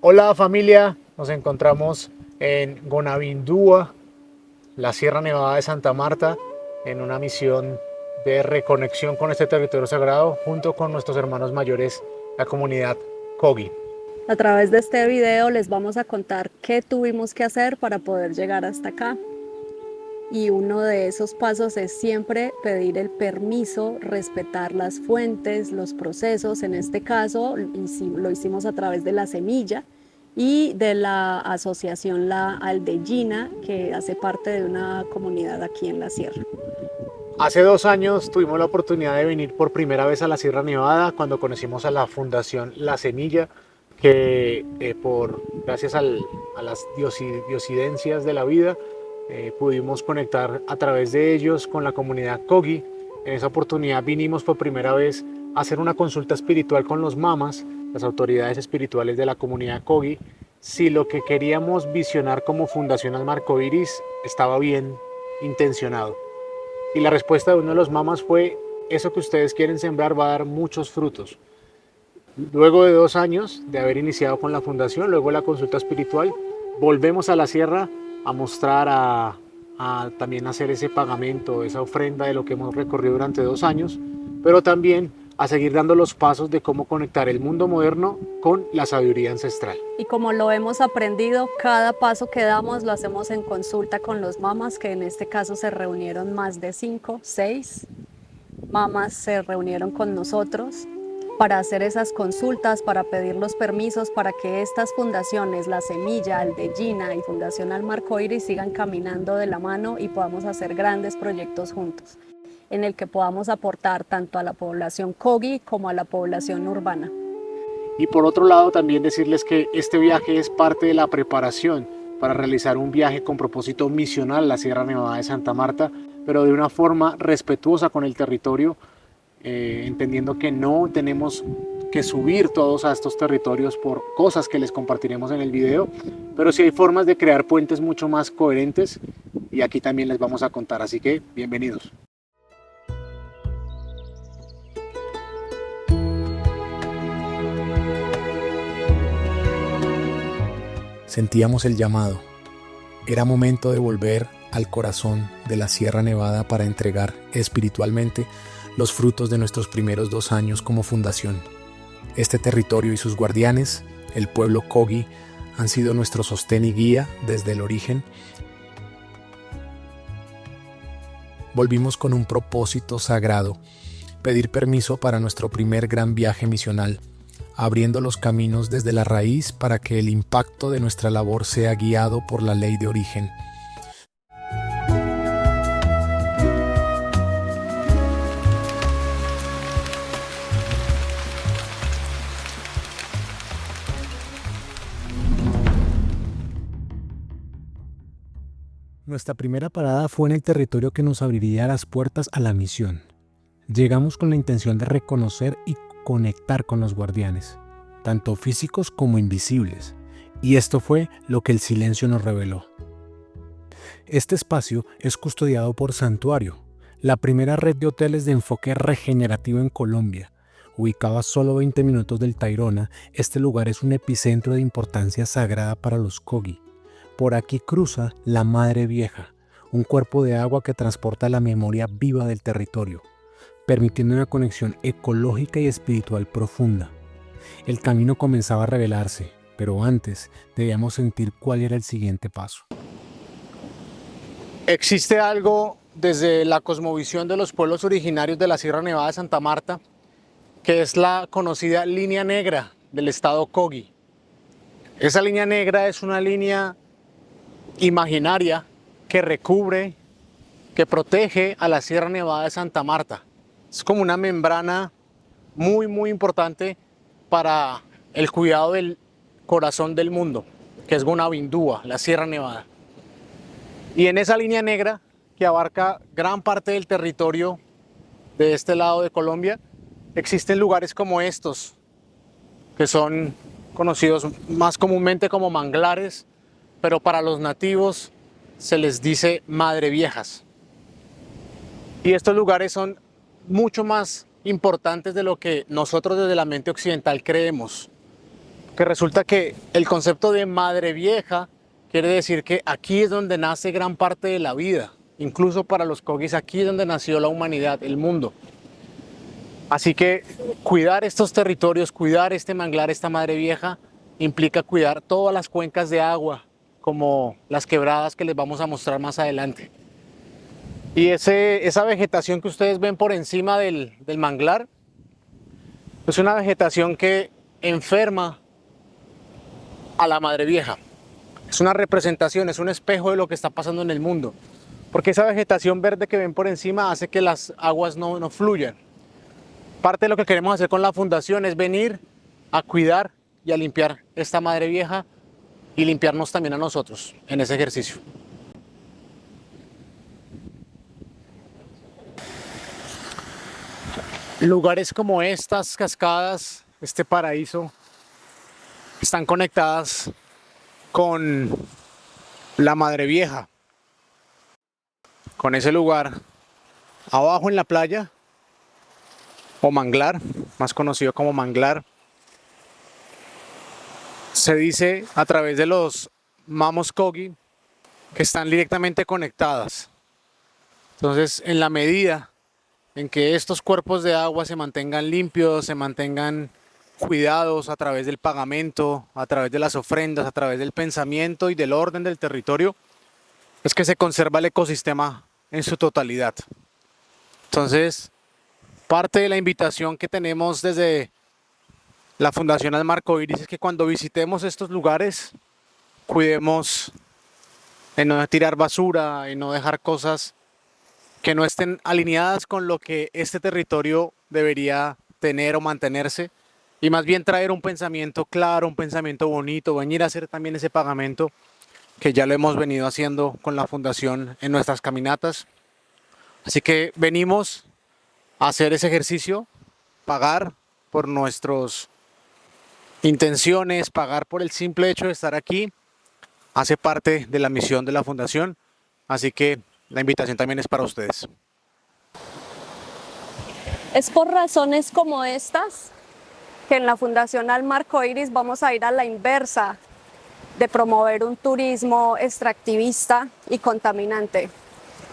Hola familia, nos encontramos en Gonavindúa, la Sierra Nevada de Santa Marta, en una misión de reconexión con este territorio sagrado junto con nuestros hermanos mayores, la comunidad Kogi. A través de este video les vamos a contar qué tuvimos que hacer para poder llegar hasta acá. Y uno de esos pasos es siempre pedir el permiso, respetar las fuentes, los procesos. En este caso lo hicimos a través de la semilla y de la asociación La Aldellina, que hace parte de una comunidad aquí en la sierra. Hace 2 años tuvimos la oportunidad de venir por primera vez a la Sierra Nevada cuando conocimos a la Fundación La Semilla, que gracias a las diosidencias de la vida pudimos conectar a través de ellos con la comunidad Kogi. En esa oportunidad vinimos por primera vez a hacer una consulta espiritual con los mamas, las autoridades espirituales de la comunidad Kogi, si lo que queríamos visionar como Fundación Alma Arcoiris estaba bien intencionado. Y la respuesta de uno de los mamas fue: eso que ustedes quieren sembrar va a dar muchos frutos. Luego de 2 años de haber iniciado con la fundación, luego de la consulta espiritual, volvemos a la sierra a mostrar, a también hacer ese pagamento, esa ofrenda de lo que hemos recorrido durante 2 años, pero también a seguir dando los pasos de cómo conectar el mundo moderno con la sabiduría ancestral. Y como lo hemos aprendido, cada paso que damos lo hacemos en consulta con los mamas, que en este caso se reunieron más de 5, 6 mamas se reunieron con nosotros para hacer esas consultas, para pedir los permisos, para que estas fundaciones, La Semilla, Aldellina y Fundación Alma Arcoiris, sigan caminando de la mano y podamos hacer grandes proyectos juntos, en el que podamos aportar tanto a la población Kogi como a la población urbana. Y por otro lado, también decirles que este viaje es parte de la preparación para realizar un viaje con propósito misional a la Sierra Nevada de Santa Marta, pero de una forma respetuosa con el territorio, entendiendo que no tenemos que subir todos a estos territorios por cosas que les compartiremos en el video, pero sí hay formas de crear puentes mucho más coherentes y aquí también les vamos a contar, así que bienvenidos. Sentíamos el llamado. Era momento de volver al corazón de la Sierra Nevada para entregar espiritualmente los frutos de nuestros primeros 2 años como fundación. Este territorio y sus guardianes, el pueblo Kogi, han sido nuestro sostén y guía desde el origen. Volvimos con un propósito sagrado: pedir permiso para nuestro primer gran viaje misional, abriendo los caminos desde la raíz para que el impacto de nuestra labor sea guiado por la ley de origen. Nuestra primera parada fue en el territorio que nos abriría las puertas a la misión. Llegamos con la intención de reconocer y conectar con los guardianes, tanto físicos como invisibles, y esto fue lo que el silencio nos reveló. Este espacio es custodiado por Santuario, la primera red de hoteles de enfoque regenerativo en Colombia. Ubicado a solo 20 minutos del Tayrona, este lugar es un epicentro de importancia sagrada para los Kogi. Por aquí cruza la Madre Vieja, un cuerpo de agua que transporta la memoria viva del territorio, permitiendo una conexión ecológica y espiritual profunda. El camino comenzaba a revelarse, pero antes debíamos sentir cuál era el siguiente paso. Existe algo desde la cosmovisión de los pueblos originarios de la Sierra Nevada de Santa Marta, que es la conocida línea negra del estado Kogi. Esa línea negra es una línea imaginaria que recubre, que protege a la Sierra Nevada de Santa Marta. Es como una membrana muy importante para el cuidado del corazón del mundo, que es Gonavindúa, la Sierra Nevada. Y en esa línea negra, que abarca gran parte del territorio de este lado de Colombia, existen lugares como estos, que son conocidos más comúnmente como manglares, pero para los nativos se les dice Madre Viejas. Y estos lugares son mucho más importantes de lo que nosotros desde la mente occidental creemos. porque resulta que el concepto de madre vieja quiere decir que aquí es donde nace gran parte de la vida. Incluso para los Kogis, aquí es donde nació la humanidad, el mundo. Así que cuidar estos territorios, cuidar este manglar, esta madre vieja, implica cuidar todas las cuencas de agua, como las quebradas que les vamos a mostrar más adelante. Y esa vegetación que ustedes ven por encima del manglar, es una vegetación que enferma a la madre vieja. Es una representación, es un espejo de lo que está pasando en el mundo. Porque esa vegetación verde que ven por encima hace que las aguas no fluyan. Parte de lo que queremos hacer con la fundación es venir a cuidar y a limpiar esta madre vieja y limpiarnos también a nosotros en ese ejercicio. Lugares como estas cascadas, este paraíso, están conectadas con la madre vieja, con ese lugar abajo en la playa o manglar, más conocido como manglar. Se dice a través de los mamos Kogi que están directamente conectadas. Entonces, en la medida en que estos cuerpos de agua se mantengan limpios, se mantengan cuidados a través del pagamento, a través de las ofrendas, a través del pensamiento y del orden del territorio, es que se conserva el ecosistema en su totalidad. Entonces, parte de la invitación que tenemos desde la Fundación Alma Arcoíris es que cuando visitemos estos lugares, cuidemos en no tirar basura, en no dejar cosas que no estén alineadas con lo que este territorio debería tener o mantenerse, y más bien traer un pensamiento claro, un pensamiento bonito, venir a hacer también ese pagamento que ya lo hemos venido haciendo con la Fundación en nuestras caminatas. Así que venimos a hacer ese ejercicio, pagar por nuestras intenciones, pagar por el simple hecho de estar aquí, hace parte de la misión de la Fundación, así que la invitación también es para ustedes. Es por razones como estas que en la Fundación Alma Arcoíris vamos a ir a la inversa de promover un turismo extractivista y contaminante.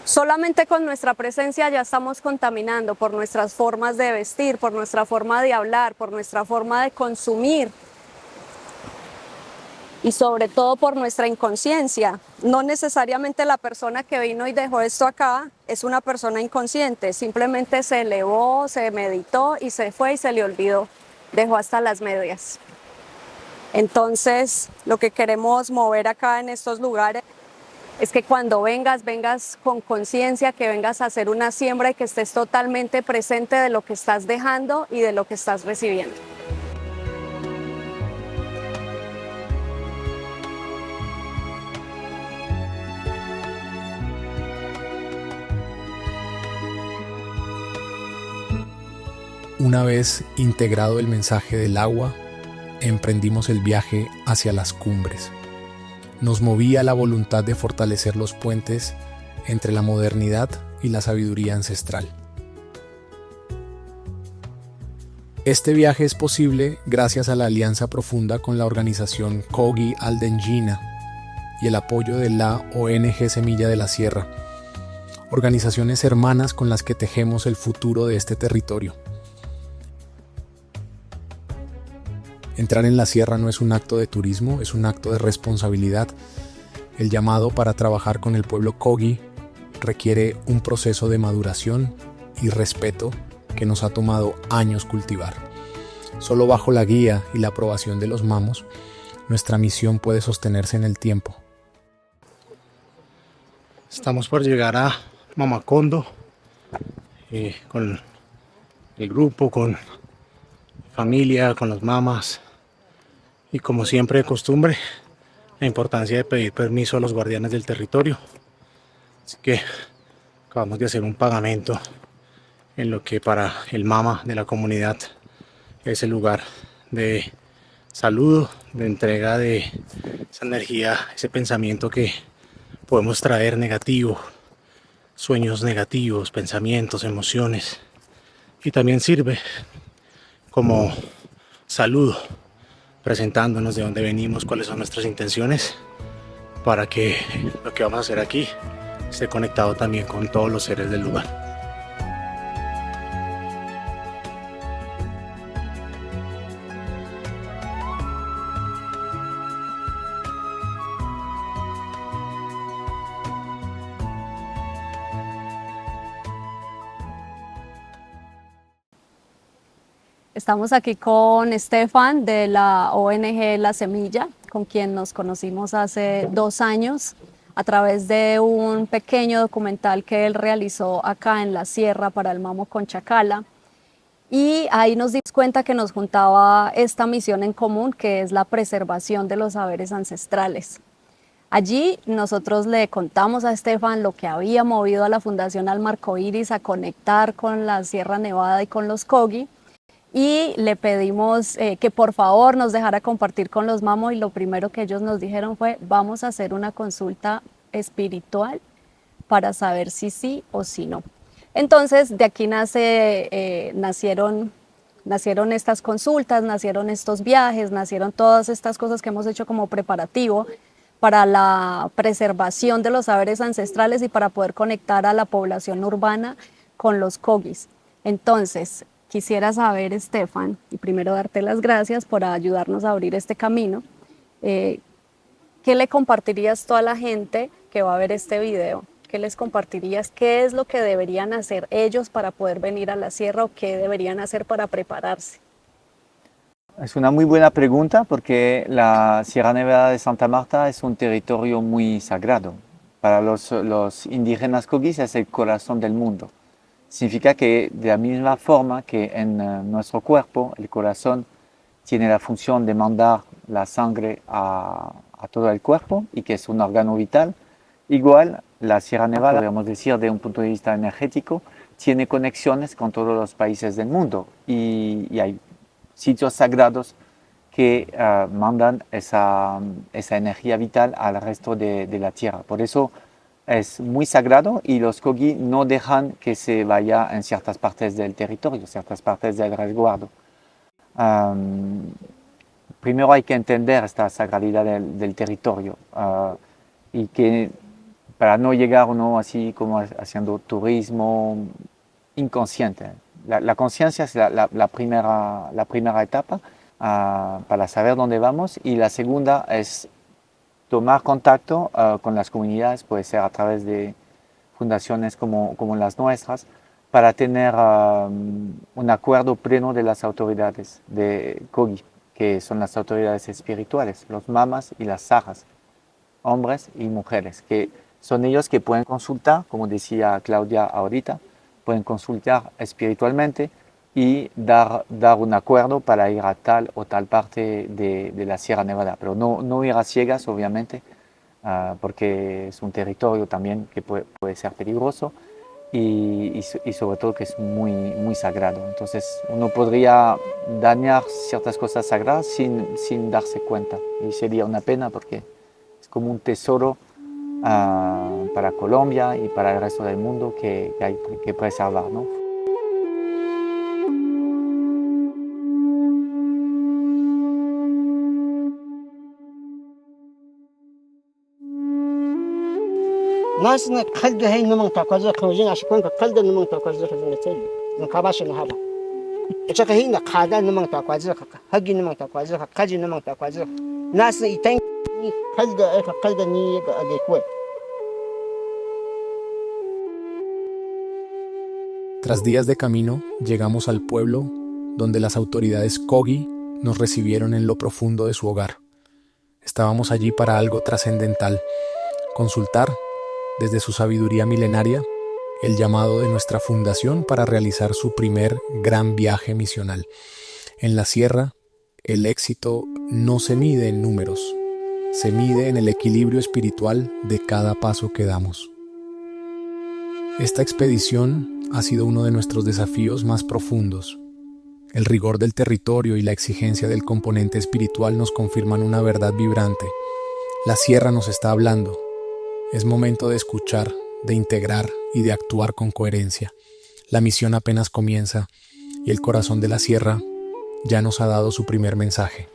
Solamente con nuestra presencia ya estamos contaminando por nuestras formas de vestir, por nuestra forma de hablar, por nuestra forma de consumir y sobre todo por nuestra inconsciencia. No necesariamente la persona que vino y dejó esto acá es una persona inconsciente, simplemente se elevó, se meditó y se fue y se le olvidó, dejó hasta las medias. Entonces, lo que queremos mover acá en estos lugares es que cuando vengas con conciencia, que vengas a hacer una siembra y que estés totalmente presente de lo que estás dejando y de lo que estás recibiendo. Una vez integrado el mensaje del agua, emprendimos el viaje hacia las cumbres. Nos movía la voluntad de fortalecer los puentes entre la modernidad y la sabiduría ancestral. Este viaje es posible gracias a la alianza profunda con la organización Kogi Aldenjina y el apoyo de la ONG Semilla de la Sierra, organizaciones hermanas con las que tejemos el futuro de este territorio. Entrar en la sierra no es un acto de turismo, es un acto de responsabilidad. El llamado para trabajar con el pueblo Kogi requiere un proceso de maduración y respeto que nos ha tomado años cultivar. Solo bajo la guía y la aprobación de los mamos, nuestra misión puede sostenerse en el tiempo. Estamos por llegar a Mamacondo con el grupo, con familia, con los mamas. Y como siempre de costumbre, la importancia de pedir permiso a los guardianes del territorio. Así que acabamos de hacer un pagamento en lo que para el mama de la comunidad es el lugar de saludo, de entrega de esa energía, ese pensamiento que podemos traer negativo, sueños negativos, pensamientos, emociones. Y también sirve como saludo, presentándonos de dónde venimos, cuáles son nuestras intenciones, para que lo que vamos a hacer aquí esté conectado también con todos los seres del lugar. Estamos aquí con Estefan de la ONG La Semilla, con quien nos conocimos hace 2 años a través de un pequeño documental que él realizó acá en la sierra para el Mamo Conchacala. Y ahí nos dimos cuenta que nos juntaba esta misión en común, que es la preservación de los saberes ancestrales. Allí nosotros le contamos a Estefan lo que había movido a la Fundación Almarcoiris a conectar con la Sierra Nevada y con los Kogi, y le pedimos que por favor nos dejara compartir con los Mamo, y lo primero que ellos nos dijeron fue: vamos a hacer una consulta espiritual para saber si sí o si no. Entonces de aquí nacieron estas consultas, nacieron estos viajes, nacieron todas estas cosas que hemos hecho como preparativo para la preservación de los saberes ancestrales y para poder conectar a la población urbana con los Kogis. Entonces, quisiera saber, Estefan, y primero darte las gracias por ayudarnos a abrir este camino. ¿Qué le compartirías tú a la gente que va a ver este video? ¿Qué les compartirías? ¿Qué es lo que deberían hacer ellos para poder venir a la sierra, o qué deberían hacer para prepararse? Es una muy buena pregunta, porque la Sierra Nevada de Santa Marta es un territorio muy sagrado. Para los indígenas Kogis es el corazón del mundo. Significa que de la misma forma que en nuestro cuerpo el corazón tiene la función de mandar la sangre a todo el cuerpo y que es un órgano vital, igual la Sierra Nevada, podríamos decir, de un punto de vista energético, tiene conexiones con todos los países del mundo, y hay sitios sagrados que mandan esa energía vital al resto de la tierra. Por eso es muy sagrado, y los Kogi no dejan que se vaya en ciertas partes del territorio, ciertas partes del resguardo. Primero hay que entender esta sacralidad del territorio, y que para no llegar uno así como haciendo turismo inconsciente. La conciencia es la primera etapa para saber dónde vamos, y la segunda es tomar contacto con las comunidades, puede ser a través de fundaciones como las nuestras, para tener un acuerdo pleno de las autoridades de Kogi, que son las autoridades espirituales, los mamas y las sajas, hombres y mujeres, que son ellos que pueden consultar, como decía Claudia ahorita, pueden consultar espiritualmente y dar un acuerdo para ir a tal o tal parte de la Sierra Nevada, pero no ir a ciegas, obviamente, porque es un territorio también que puede ser peligroso, y sobre todo que es muy sagrado. Entonces uno podría dañar ciertas cosas sagradas sin darse cuenta, y sería una pena, porque es como un tesoro para Colombia y para el resto del mundo que hay que preservar, ¿no? ناسنا خلد هاي نمن تاكوزا خوجين عشان خلد نمن تاكوزا خزنتين نكاباش نهابا اشك هينا خادا نمن تاكوزا هجي نمن تاكوزا كاجي نمن تاكوزا ناس يتين خلد ني اديكوي. Tras días de camino, llegamos al pueblo donde las autoridades Kogi nos recibieron en lo profundo de su hogar. Estábamos allí para algo trascendental: consultar, desde su sabiduría milenaria, el llamado de nuestra fundación para realizar su primer gran viaje misional. En la sierra, el éxito no se mide en números, se mide en el equilibrio espiritual de cada paso que damos. Esta expedición ha sido uno de nuestros desafíos más profundos. El rigor del territorio y la exigencia del componente espiritual nos confirman una verdad vibrante. La sierra nos está hablando. Es momento de escuchar, de integrar y de actuar con coherencia. La misión apenas comienza, y el corazón de la sierra ya nos ha dado su primer mensaje.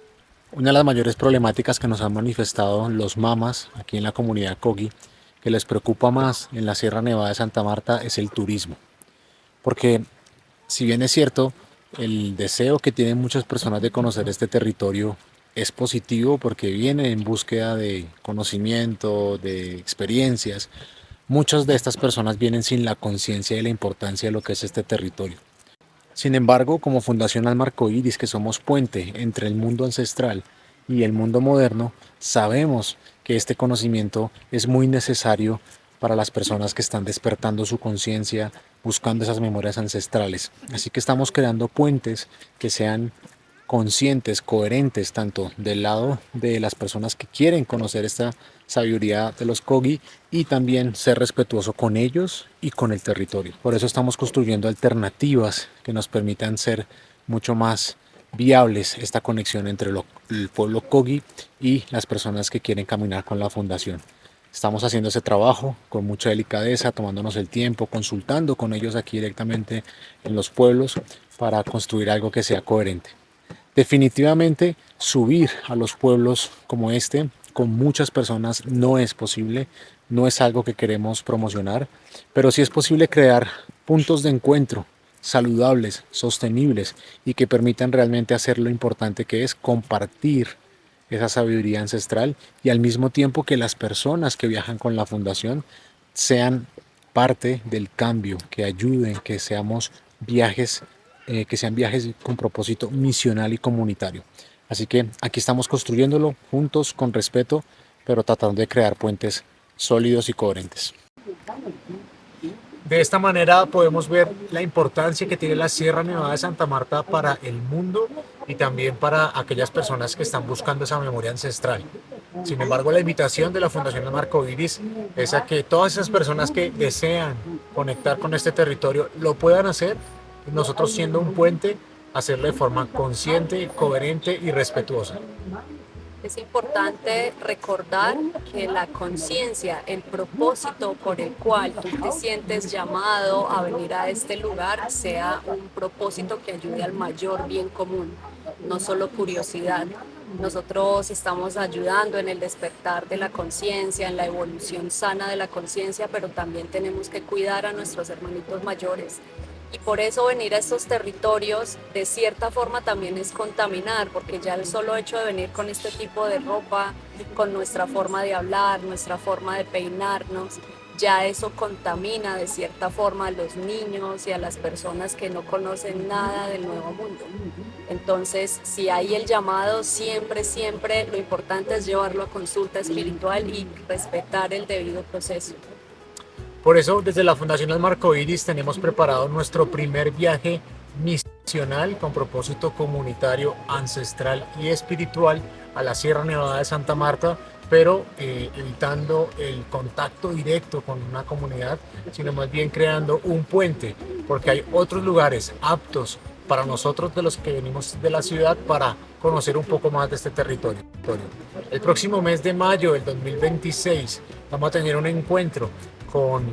Una de las mayores problemáticas que nos han manifestado los mamas aquí en la comunidad Kogi, que les preocupa más en la Sierra Nevada de Santa Marta, es el turismo. Porque si bien es cierto, el deseo que tienen muchas personas de conocer este territorio es positivo porque vienen en búsqueda de conocimiento, de experiencias. Muchas de estas personas vienen sin la conciencia de la importancia de lo que es este territorio. Sin embargo, como Fundación Alma Arcoíris, que somos puente entre el mundo ancestral y el mundo moderno, sabemos que este conocimiento es muy necesario para las personas que están despertando su conciencia, buscando esas memorias ancestrales. Así que estamos creando puentes que sean conscientes, coherentes, tanto del lado de las personas que quieren conocer esta sabiduría de los Kogi y también ser respetuoso con ellos y con el territorio. Por eso estamos construyendo alternativas que nos permitan ser mucho más viables esta conexión entre el pueblo Kogi y las personas que quieren caminar con la fundación. Estamos haciendo ese trabajo con mucha delicadeza, tomándonos el tiempo, consultando con ellos aquí directamente en los pueblos para construir algo que sea coherente. Definitivamente subir a los pueblos como este con muchas personas no es posible, no es algo que queremos promocionar, pero sí es posible crear puntos de encuentro saludables, sostenibles y que permitan realmente hacer lo importante que es compartir esa sabiduría ancestral y al mismo tiempo que las personas que viajan con la fundación sean parte del cambio, que ayuden, que seamos viajes que sean viajes con propósito misional y comunitario. Así que aquí estamos construyéndolo juntos, con respeto, pero tratando de crear puentes sólidos y coherentes. De esta manera podemos ver la importancia que tiene la Sierra Nevada de Santa Marta para el mundo y también para aquellas personas que están buscando esa memoria ancestral. Sin embargo, la invitación de la Fundación Alma Arcoíris es a que todas esas personas que desean conectar con este territorio lo puedan hacer, nosotros siendo un puente, hacerlo de forma consciente, coherente y respetuosa. Es importante recordar que la conciencia, el propósito por el cual tú te sientes llamado a venir a este lugar, sea un propósito que ayude al mayor bien común, no solo curiosidad. Nosotros estamos ayudando en el despertar de la conciencia, en la evolución sana de la conciencia, pero también tenemos que cuidar a nuestros hermanitos mayores. Y por eso venir a estos territorios de cierta forma también es contaminar, porque ya el solo hecho de venir con este tipo de ropa, con nuestra forma de hablar, nuestra forma de peinarnos, ya eso contamina de cierta forma a los niños y a las personas que no conocen nada del nuevo mundo. Entonces, si hay el llamado, siempre lo importante es llevarlo a consulta espiritual y respetar el debido proceso. Por eso, desde la Fundación Alma Arcoíris tenemos preparado nuestro primer viaje misional con propósito comunitario, ancestral y espiritual a la Sierra Nevada de Santa Marta, pero evitando el contacto directo con una comunidad, sino más bien creando un puente, porque hay otros lugares aptos para nosotros de los que venimos de la ciudad para conocer un poco más de este territorio. El próximo mes de mayo del 2026 vamos a tener un encuentro con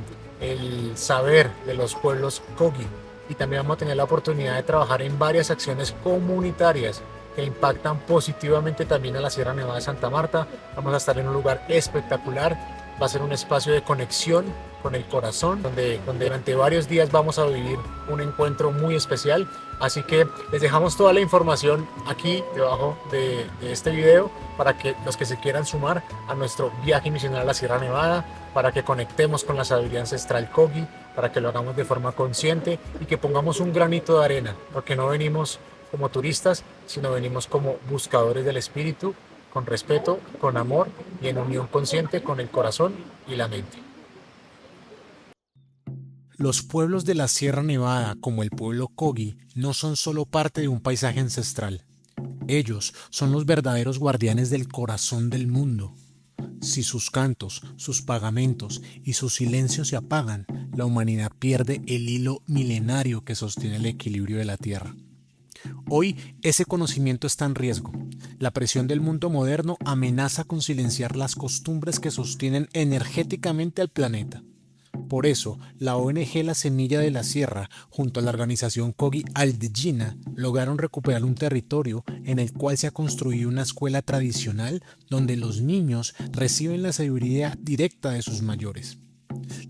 el saber de los pueblos Kogi y también vamos a tener la oportunidad de trabajar en varias acciones comunitarias que impactan positivamente también a la Sierra Nevada de Santa Marta. Vamos a estar en un lugar espectacular, va a ser un espacio de conexión con el corazón, donde durante varios días vamos a vivir un encuentro muy especial. Así que les dejamos toda la información aquí debajo de este video para que los que se quieran sumar a nuestro viaje misional a la Sierra Nevada, para que conectemos con la sabiduría ancestral Kogi, para que lo hagamos de forma consciente y que pongamos un granito de arena, porque no venimos como turistas, sino venimos como buscadores del espíritu, con respeto, con amor y en unión consciente con el corazón y la mente. Los pueblos de la Sierra Nevada, como el pueblo Kogi, no son solo parte de un paisaje ancestral. Ellos son los verdaderos guardianes del corazón del mundo. Si sus cantos, sus pagamentos y sus silencios se apagan, la humanidad pierde el hilo milenario que sostiene el equilibrio de la Tierra. Hoy ese conocimiento está en riesgo. La presión del mundo moderno amenaza con silenciar las costumbres que sostienen energéticamente al planeta. Por eso, la ONG La Semilla de la Sierra, junto a la organización Kogi Aldejina, lograron recuperar un territorio en el cual se ha construido una escuela tradicional donde los niños reciben la sabiduría directa de sus mayores.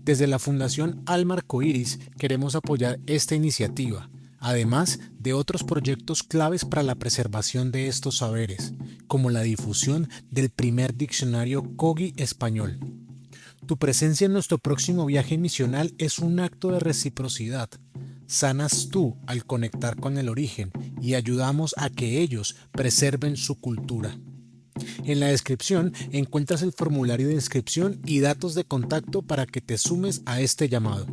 Desde la Fundación Alma Arcoíris queremos apoyar esta iniciativa, además de otros proyectos claves para la preservación de estos saberes, como la difusión del primer diccionario Kogi español. Tu presencia en nuestro próximo viaje misional es un acto de reciprocidad. Sanas tú al conectar con el origen y ayudamos a que ellos preserven su cultura. En la descripción encuentras el formulario de inscripción y datos de contacto para que te sumes a este llamado.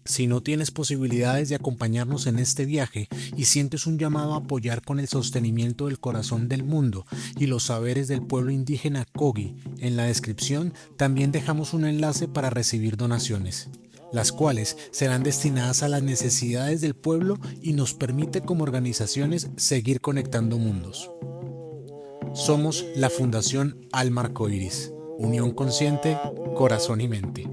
Si no tienes posibilidades de acompañarnos en este viaje y sientes un llamado a apoyar con el sostenimiento del corazón del mundo y los saberes del pueblo indígena Kogi, en la descripción también dejamos un enlace para recibir donaciones, las cuales serán destinadas a las necesidades del pueblo y nos permite como organizaciones seguir conectando mundos. Somos la Fundación Alma Arcoíris, unión consciente, corazón y mente.